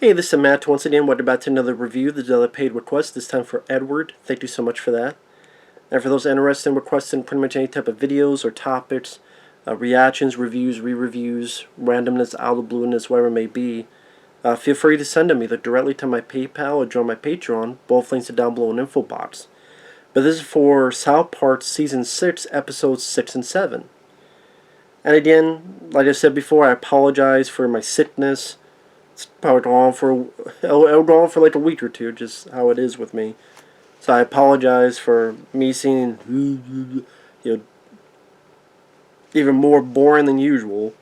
Hey, this is Matt once again. Welcome back to another review. This is another paid request, this time for Edward. Thank you so much for that. And for those interested in requesting pretty much any type of videos or topics, reactions, reviews, re-reviews, randomness, out of the blueness, whatever it may be, feel free to send them either directly to my PayPal or join my Patreon. Both links are down below in the info box. But this is for South Park Season 6, Episodes 6 and 7. And again, like I said before, I apologize for my sickness. It's probably it'll go on for like a week or two, just how it is with me. So I apologize for me seeming, even more boring than usual.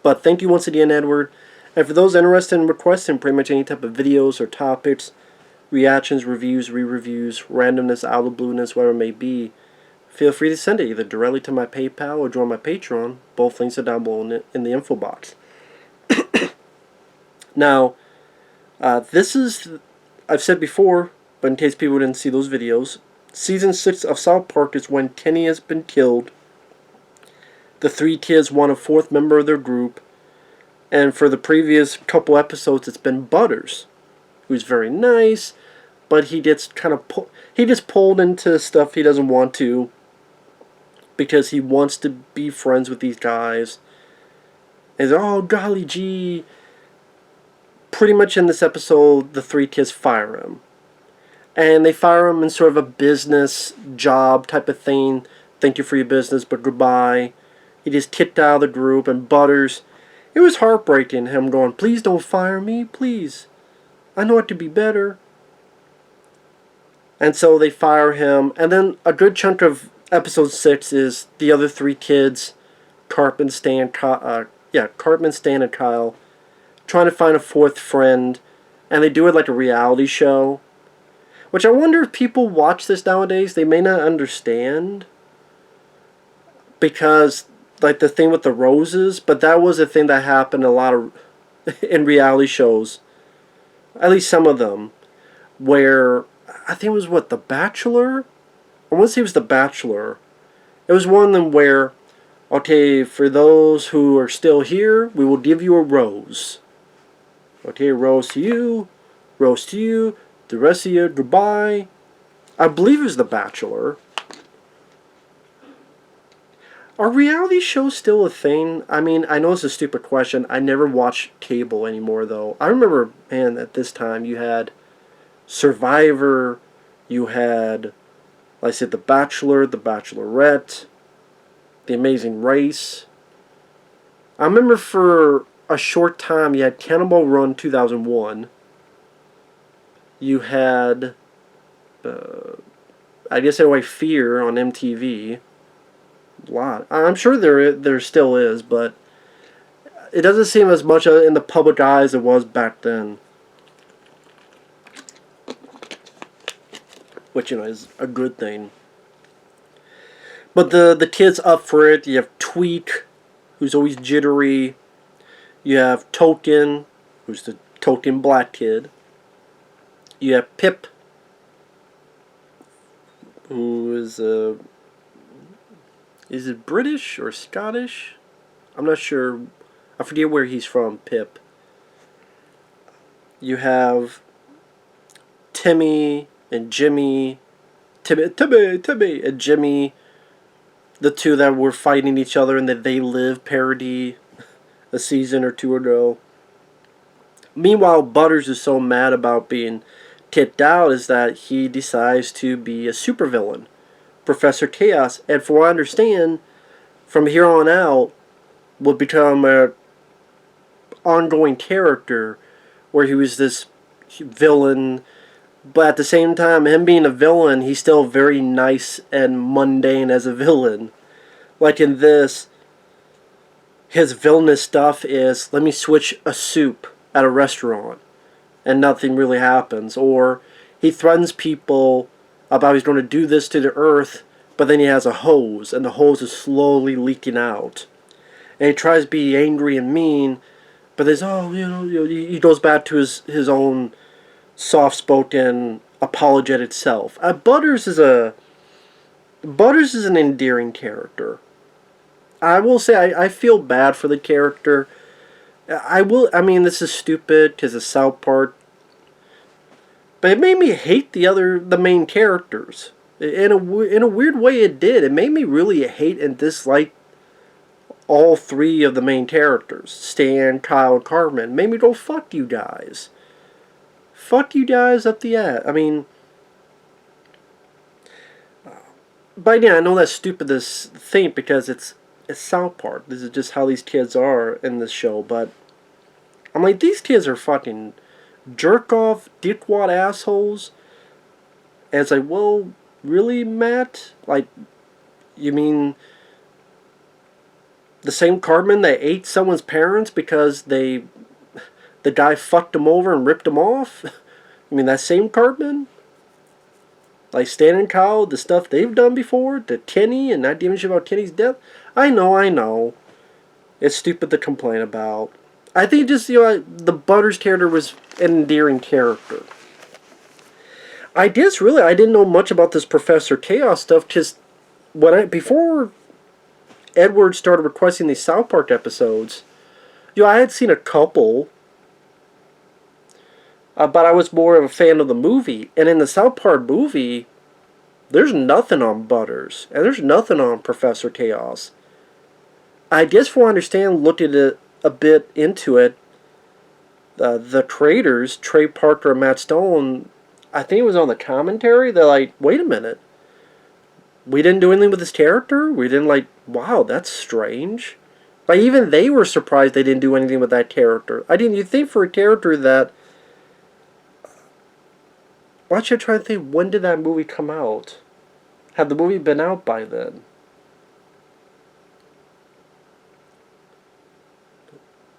But thank you once again, Edward. And for those interested in requesting pretty much any type of videos or topics, reactions, reviews, re-reviews, randomness, out of the blueness, whatever it may be, feel free to send it either directly to my PayPal or join my Patreon. Both links are down below in the info box. Now, this is, I've said before, but in case people didn't see those videos, Season 6 of South Park is when Kenny has been killed. The three kids want a fourth member of their group. And for the previous couple episodes, it's been Butters, who's very nice, but he gets pulled into stuff he doesn't want to because he wants to be friends with these guys. And he's, oh, golly gee. Pretty much in this episode, the three kids fire him. And they fire him in sort of a business job type of thing. Thank you for your business, but goodbye. He just kicked out of the group, and Butters, it was heartbreaking, him going, please don't fire me, please. I know it could be better. And so they fire him, and then a good chunk of episode 6 is the other three kids, Cartman, Stan, and Kyle, trying to find a fourth friend, and they do it like a reality show, which I wonder if people watch this nowadays, they may not understand, because like the thing with the roses, but that was a thing that happened a lot of in reality shows, at least some of them, where I think it was The Bachelor. I want to say it was The Bachelor. It was one of them where, okay, for those who are still here, we will give you a rose. Okay, rose to you, the rest of you, goodbye. I believe it was The Bachelor. Are reality shows still a thing? I mean, I know it's a stupid question. I never watch cable anymore, though. I remember, man, at this time you had Survivor, you had, like I said, The Bachelor, The Bachelorette, The Amazing Race. I remember for a short time you had Cannonball Run 2001. You had, I guess anyway, Fear on MTV. A lot. I'm sure there still is, but it doesn't seem as much in the public eye as it was back then. Which, is a good thing. But the kids up for it, you have Tweak, who's always jittery. You have Token, who's the token black kid. You have Pip, who is it British or Scottish? I'm not sure. I forget where he's from, Pip. You have Timmy and Jimmy. Timmy and Jimmy, the two that were fighting each other in the They Live parody a season or two ago. Meanwhile, Butters is so mad about being kicked out is that he decides to be a supervillain, Professor Chaos, and from what I understand, from here on out, will become a ongoing character where he was this villain, but at the same time, him being a villain, he's still very nice and mundane as a villain. Like in this, his villainous stuff is, let me switch a soup at a restaurant, and nothing really happens. Or he threatens people about he's going to do this to the earth, but then he has a hose, and the hose is slowly leaking out. And he tries to be angry and mean, but there's, he goes back to his own soft-spoken, apologetic self. Butters is an endearing character. I will say I feel bad for the character I will. I mean, this is stupid because it's South Park, but it made me hate the main characters. In a weird way, it did. It made me really hate and dislike all three of the main characters: Stan, Kyle, and Cartman. It made me go, "Fuck you guys, fuck you guys up the ass." I mean, but yeah, I know that's stupid to think because it's South Park. This is just how these kids are in this show. But I'm like, these kids are fucking jerk off, dickwad assholes. And it's like, well, really, Matt? Like, you mean the same Cartman that ate someone's parents because the guy fucked him over and ripped him off? I mean, that same Cartman? Like Stan and Kyle, the stuff they've done before, to Kenny, and not giving a shit about Kenny's death? I know. It's stupid to complain about. I think just, the Butters character was an endearing character. I didn't know much about this Professor Chaos stuff, because before Edward started requesting these South Park episodes, I had seen a couple, but I was more of a fan of the movie. And in the South Park movie, there's nothing on Butters, and there's nothing on Professor Chaos. I guess from what I understand, looked at it a bit into it, the creators, Trey Parker and Matt Stone, I think it was on the commentary, they're like, wait a minute. We didn't do anything with this character? We didn't wow, that's strange. Like, even they were surprised they didn't do anything with that character. You think for a character that... Why should I try to think, when did that movie come out? Had the movie been out by then?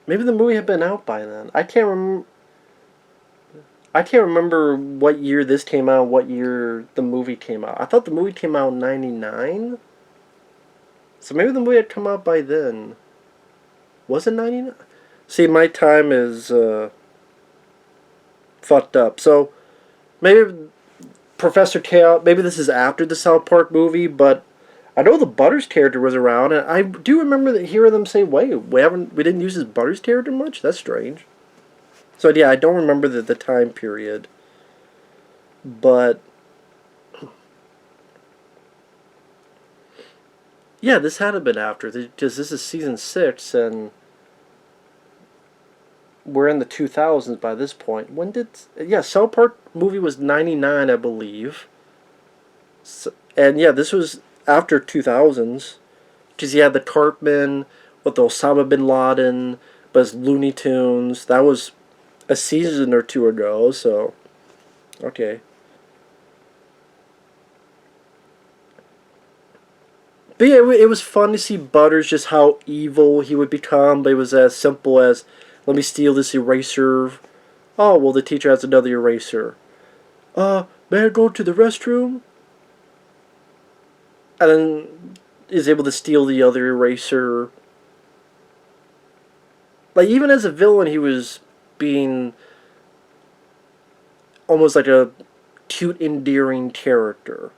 Maybe the movie had been out by then. I can't remember. I can't remember what year this came out, what year the movie came out. I thought the movie came out in 99? So maybe the movie had come out by then. Was it 99? See, my time is fucked up. So, maybe Professor Chaos, maybe this is after the South Park movie, but I know the Butters character was around, and I do remember hearing them say, wait, we didn't use this Butters character much? That's strange. So yeah, I don't remember the time period. But yeah, this had to been after, because this is season 6, and we're in the 2000s by this point. When did... Yeah, South Park movie was 99, I believe. So, and yeah, this was after 2000s. Because you had the Cartman with Osama bin Laden, but it's Looney Tunes. That was a season or two ago, so... Okay. But yeah, it was fun to see Butters, just how evil he would become. But it was as simple as, let me steal this eraser. Oh, well, the teacher has another eraser. May I go to the restroom? And then is able to steal the other eraser. Like, even as a villain, he was being almost like a cute, endearing character.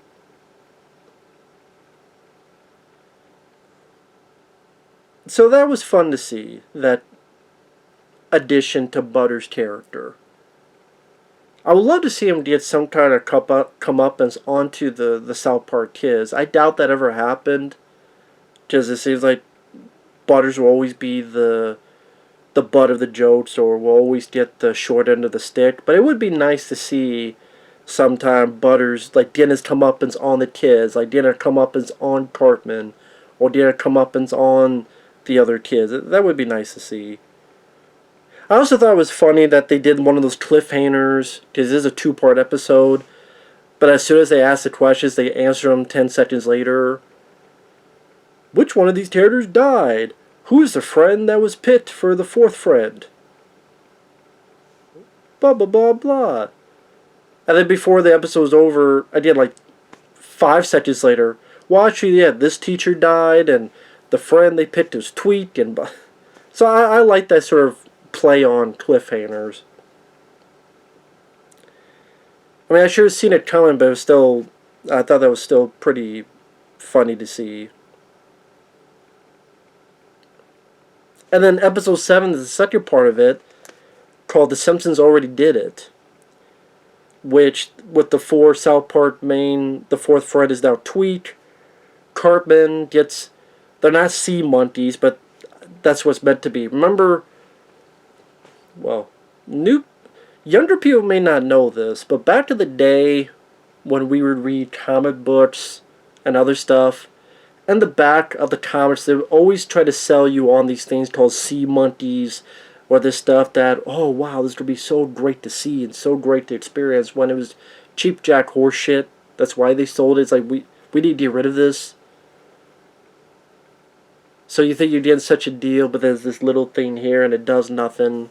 So that was fun to see, that addition to Butters' character. I would love to see him get some kind of comeuppance onto the South Park kids. I doubt that ever happened, because it seems like Butters will always be the butt of the jokes, or will always get the short end of the stick. But it would be nice to see sometime Butters getting his comeuppance on the kids, getting a comeuppance on Cartman, or getting a comeuppance on the other kids. That would be nice to see. I also thought it was funny that they did one of those cliffhangers, because this is a 2-part episode, but as soon as they asked the questions, they answered them 10 seconds later. Which one of these characters died? Who is the friend that was picked for the 4th friend? Blah, blah, blah, blah. And then before the episode was over, I did 5 seconds later, well, actually, yeah, this teacher died, and the friend they picked was Tweak, and... So I like that sort of play on cliffhangers. I mean, I should have seen it coming, but it was still... I thought that was still pretty funny to see. And then episode 7 is the second part of it, called The Simpsons Already Did It, which, with the four South Park main, the fourth friend is now Tweak. Cartman gets, they're not sea monkeys, but that's what's meant to be. Remember, well, younger people may not know this, but back in the day when we would read comic books and other stuff, in the back of the comics, they would always try to sell you on these things called sea monkeys, or this stuff that, oh wow, this would be so great to see and so great to experience, when it was cheap jack horse shit. That's why they sold it. It's like, we need to get rid of this. So you think you're getting such a deal, but there's this little thing here and it does nothing.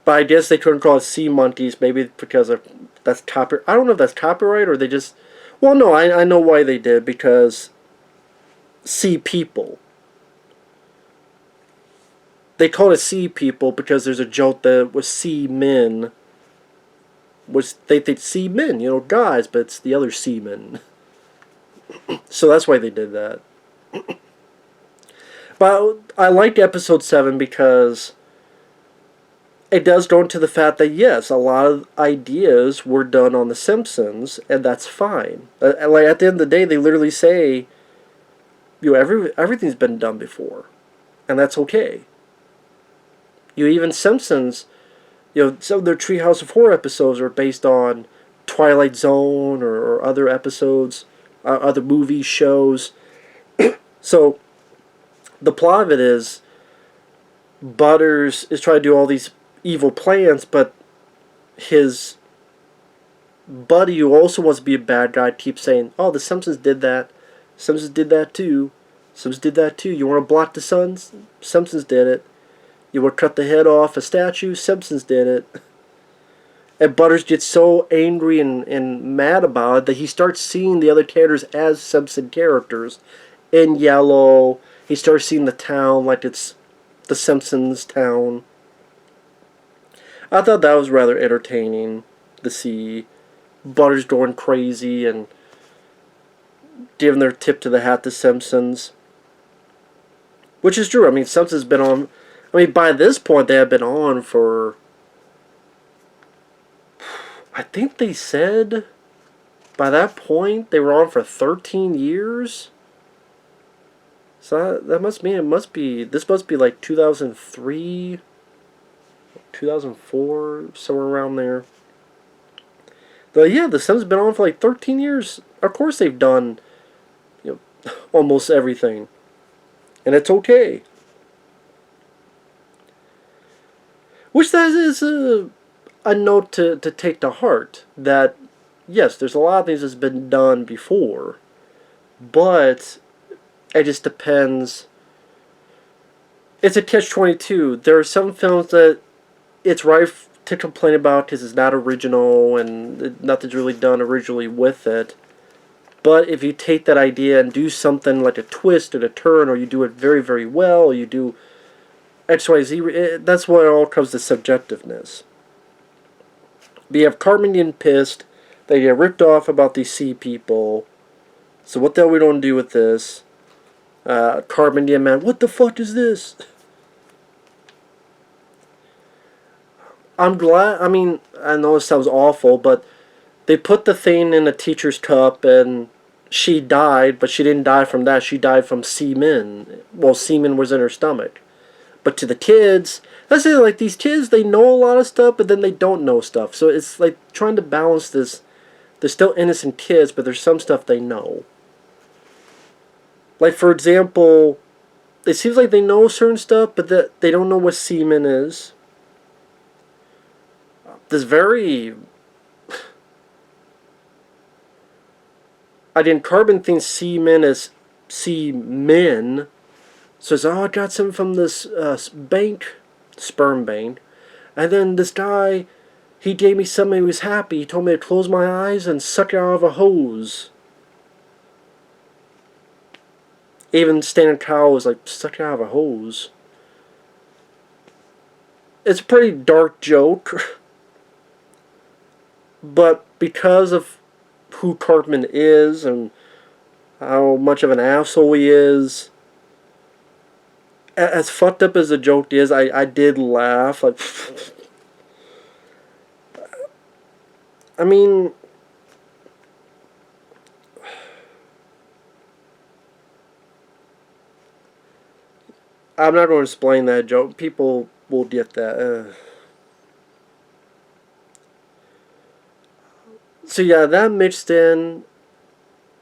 But I guess they couldn't call it sea monkeys, maybe because of that's copyright. I don't know if that's copyright or they just. Well, no, I know why they did, because sea people. They called it sea people because there's a joke that was sea men. Was they think sea men, guys, but it's the other seamen. So that's why they did that. But I like episode 7 because it does go into the fact that, yes, a lot of ideas were done on The Simpsons, and that's fine. Like, at the end of the day, they literally say, everything's been done before, and that's okay. Even Simpsons, some of their Treehouse of Horror episodes are based on Twilight Zone or other episodes, other movies, shows. So the plot of it is Butters is trying to do all these evil plans, but his buddy, who also wants to be a bad guy, keeps saying, oh, the Simpsons did that. Simpsons did that too. Simpsons did that too. You want to block the suns? Simpsons did it. You want to cut the head off a statue? Simpsons did it. And Butters gets so angry and mad about it that he starts seeing the other characters as Simpson characters. In yellow, he starts seeing the town like it's the Simpsons town. I thought that was rather entertaining to see Butters going crazy and giving their tip to the hat to Simpsons. Which is true. I mean, Simpsons been on. I mean, by this point, they have been on for. I think they said by that point they were on for 13 years. So that must mean this must be like 2003, 2004, somewhere around there. But yeah, the Simpsons been on for like 13 years. Of course they've done, almost everything. And it's okay. Which that is a note to take to heart. That, yes, there's a lot of things that's been done before. But it just depends. It's a catch-22. There are some films that it's right to complain about because it's not original and nothing's really done originally with it. But if you take that idea and do something like a twist and a turn, or you do it very, very well, or you do X, Y, Z, that's where it all comes to subjectiveness. But you have Cartman getting pissed. They get ripped off about these sea people. So what the hell we don't do with this? Cartman getting mad. What the fuck is this? I'm glad. I mean, I know it sounds awful, but they put the thing in a teacher's cup and she died, but she didn't die from that. She died from semen. Well, semen was in her stomach. But to the kids, let's say like these kids, they know a lot of stuff, but then they don't know stuff. So it's like trying to balance this. They're still innocent kids, but there's some stuff they know. Like, for example, it seems like they know certain stuff, but that they don't know what semen is. This very... Carbon thinks semen is semen. So it's, oh, I got some from this bank, sperm bank. And then this guy, he gave me something, he was happy. He told me to close my eyes and suck it out of a hose. Even Standard Cow was like, suck it out of a hose. It's a pretty dark joke. But because of who Cartman is and how much of an asshole he is. As fucked up as the joke is, I did laugh. Like, I mean, I'm not going to explain that joke. People will get that. So yeah, that mixed in.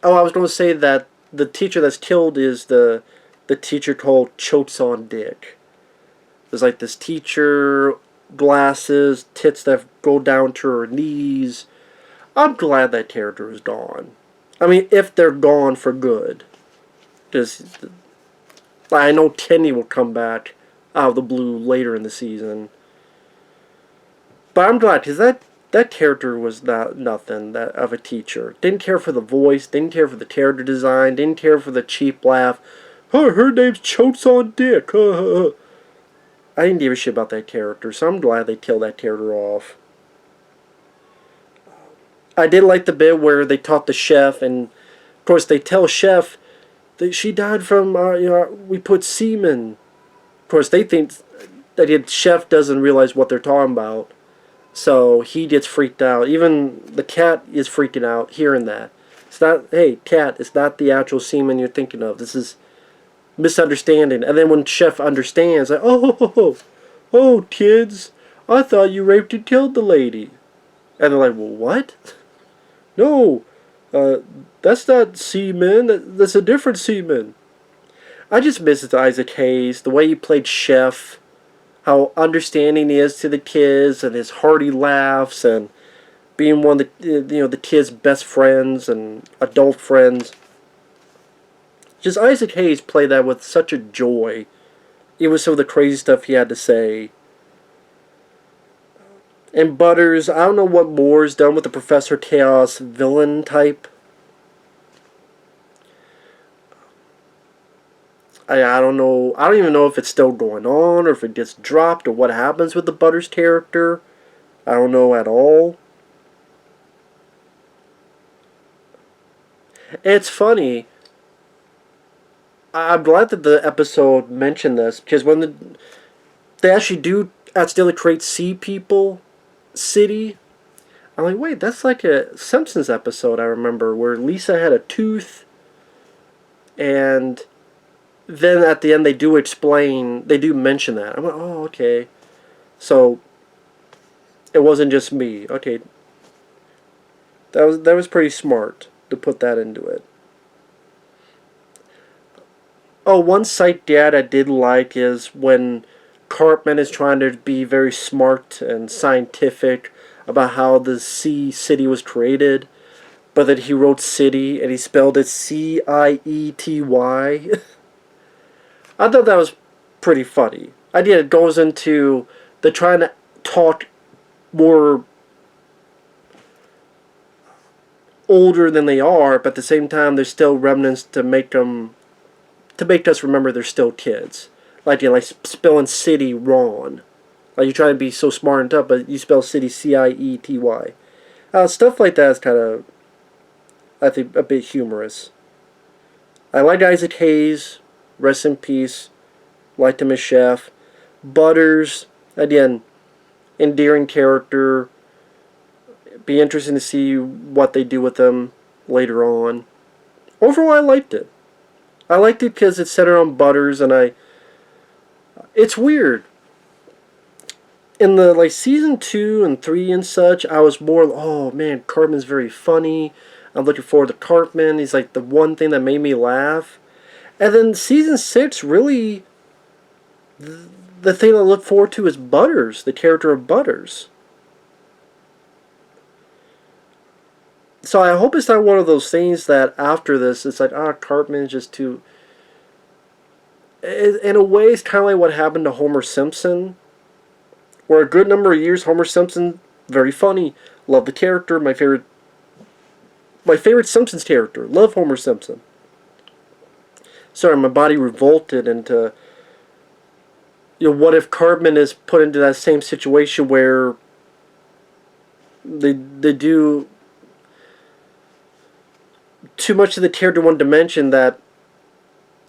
Oh, I was going to say that the teacher that's killed is the teacher called Chotes on Dick. There's like this teacher, glasses, tits that go down to her knees. I'm glad that character is gone. I mean, if they're gone for good. Because I know Kenny will come back out of the blue later in the season. But I'm glad, because that character was not nothing that of a teacher. Didn't care for the voice, didn't care for the character design, didn't care for the cheap laugh. Oh, her name's Chotes on Dick. I didn't give a shit about that character, so I'm glad they killed that character off. I did like the bit where they taught the chef, and of course they tell Chef that she died from, we put semen. Of course they think that the Chef doesn't realize what they're talking about. So he gets freaked out. Even the cat is freaking out hearing that. It's not, hey, cat, it's not the actual semen you're thinking of. This is misunderstanding. And then when Chef understands, like, oh, kids, I thought you raped and killed the lady. And they're like, well, what? No, that's not semen. That's a different semen. I just miss Isaac Hayes, the way he played Chef, how understanding he is to the kids, and his hearty laughs, and being one of the kids' best friends and adult friends. Just Isaac Hayes played that with such a joy, even with some of the crazy stuff he had to say. And Butters, I don't know what Moore's done with the Professor Chaos villain type. I don't know. I don't even know if it's still going on or if it gets dropped or what happens with the Butters character. I don't know at all. It's funny. I'm glad that the episode mentioned this because when they actually do accidentally create Sea People City, I'm like, wait, that's like a Simpsons episode I remember where Lisa had a tooth, and then at the end they do explain, they do mention that. I'm like, oh, okay. So it wasn't just me. Okay, that was pretty smart to put that into it. Oh, one site dad I did like is when Cartman is trying to be very smart and scientific about how the sea city was created, but that he wrote city and he spelled it Ciety. I thought that was pretty funny. Idea it goes into they're trying to talk more older than they are, but at the same time there's still remnants to make us remember they're still kids. Like spelling city wrong. Like you try to be so smart and tough, but you spell city Ciety. Stuff like that is kind of, I think, a bit humorous. I like Isaac Hayes. Rest in peace. Liked him as Chef. Butters, again, endearing character. Be interesting to see what they do with them later on. Overall, I liked it. I liked it because it's centered on Butters, and it's weird. In the season 2 and 3 and such, I was more, oh man, Cartman's very funny. I'm looking forward to Cartman. He's like the one thing that made me laugh. And then season 6, really, the thing I look forward to is Butters, the character of Butters. So I hope it's not one of those things that after this, it's like, Cartman's just too... In a way, it's kind of like what happened to Homer Simpson. Where a good number of years, Homer Simpson, very funny. Love the character. My favorite Simpsons character. Love Homer Simpson. Sorry, my body revolted into... what if Cartman is put into that same situation where they do... too much of the character one dimension that.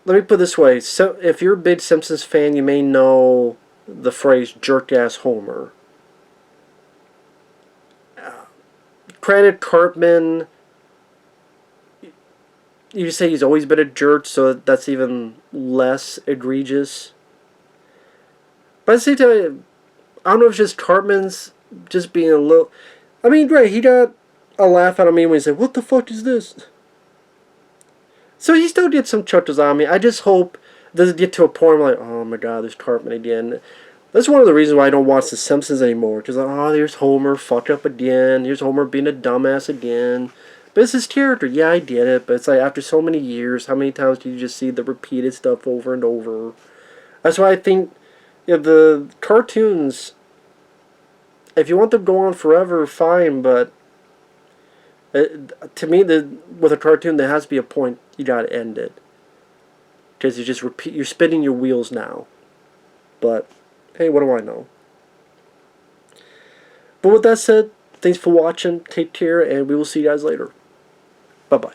Let me put it this way: so if you're a big Simpsons fan, you may know the phrase "jerk ass Homer." Granted, Cartman, you say he's always been a jerk, so that's even less egregious. But at the same time, I don't know if it's just Cartman's just being a little. I mean, right, he got a laugh out of me when he said, "What the fuck is this?" So he still did some chuckles on me. I just hope it doesn't get to a point where I'm like, oh my god, there's Cartman again. That's one of the reasons why I don't watch The Simpsons anymore. Because, oh, there's Homer, fucked up again. Here's Homer being a dumbass again. But it's his character. Yeah, I get it. But it's like, after so many years, how many times do you just see the repeated stuff over and over? That's why I think the cartoons, if you want them to go on forever, fine. But to me, with a cartoon, there has to be a point you gotta end it. Because you're spinning your wheels now. But hey, what do I know? But with that said, thanks for watching. Take care, and we will see you guys later. Bye bye.